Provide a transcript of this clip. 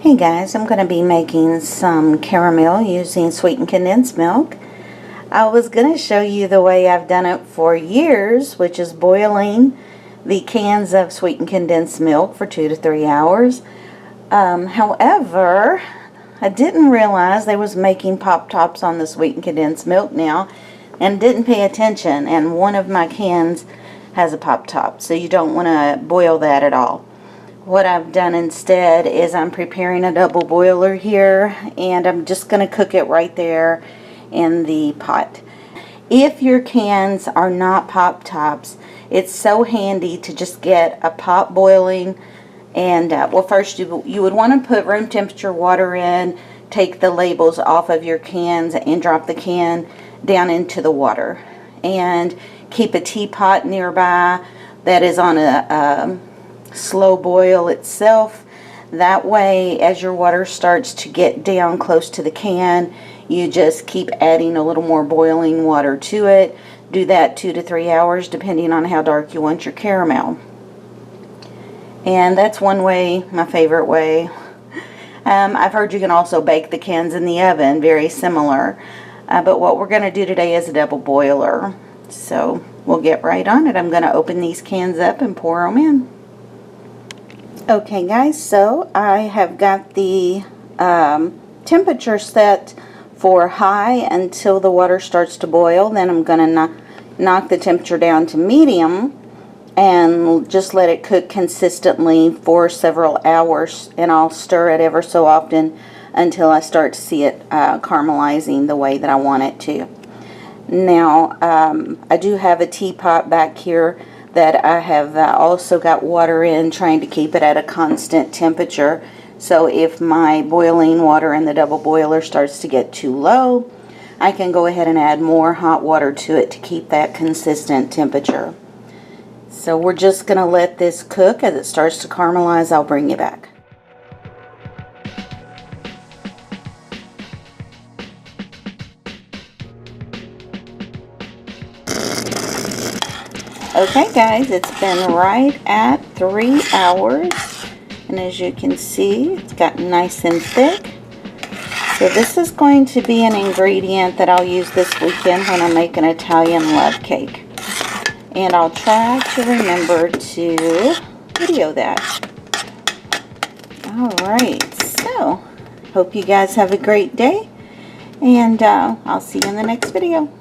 Hey guys, I'm going to be making some caramel using sweetened condensed milk. I was going to show you the way I've done it for years, which is boiling the cans of sweetened condensed milk for 2 to 3 hours. However, I didn't realize they was making pop tops on the sweetened condensed milk now and didn't pay attention, and one of my cans has a pop top, so you don't want to boil that at all. What I've done instead is I'm preparing a double boiler here, and I'm just going to cook it right there in the pot. If your cans are not pop tops, it's so handy to just get a pot boiling. And well, first you would want to put room temperature water in, take the labels off of your cans, and drop the can down into the water. And keep a teapot nearby that is on a slow boil itself. That way, as your water starts to get down close to the can, you just keep adding a little more boiling water to it. Do that 2 to 3 hours depending on how dark you want your caramel. And that's one way, my favorite way. I've heard you can also bake the cans in the oven, very similar. But what we're going to do today is a double boiler. So we'll get right on it. I'm going to open these cans up and pour them in. Okay guys, so I have got the temperature set for high until the water starts to boil. Then I'm going to knock the temperature down to medium and just let it cook consistently for several hours, and I'll stir it ever so often until I start to see it caramelizing the way that I want it to. Now I do have a teapot back here that I have also got water in, trying to keep it at a constant temperature. So if my boiling water in the double boiler starts to get too low, I can go ahead and add more hot water to it to keep that consistent temperature. So we're just going to let this cook. As it starts to caramelize, I'll bring you back. Okay guys, it's been right at 3 hours, and as you can see, it's gotten nice and thick. So this is going to be an ingredient that I'll use this weekend when I make an Italian love cake. And I'll try to remember to video that. Alright, so hope you guys have a great day, and I'll see you in the next video.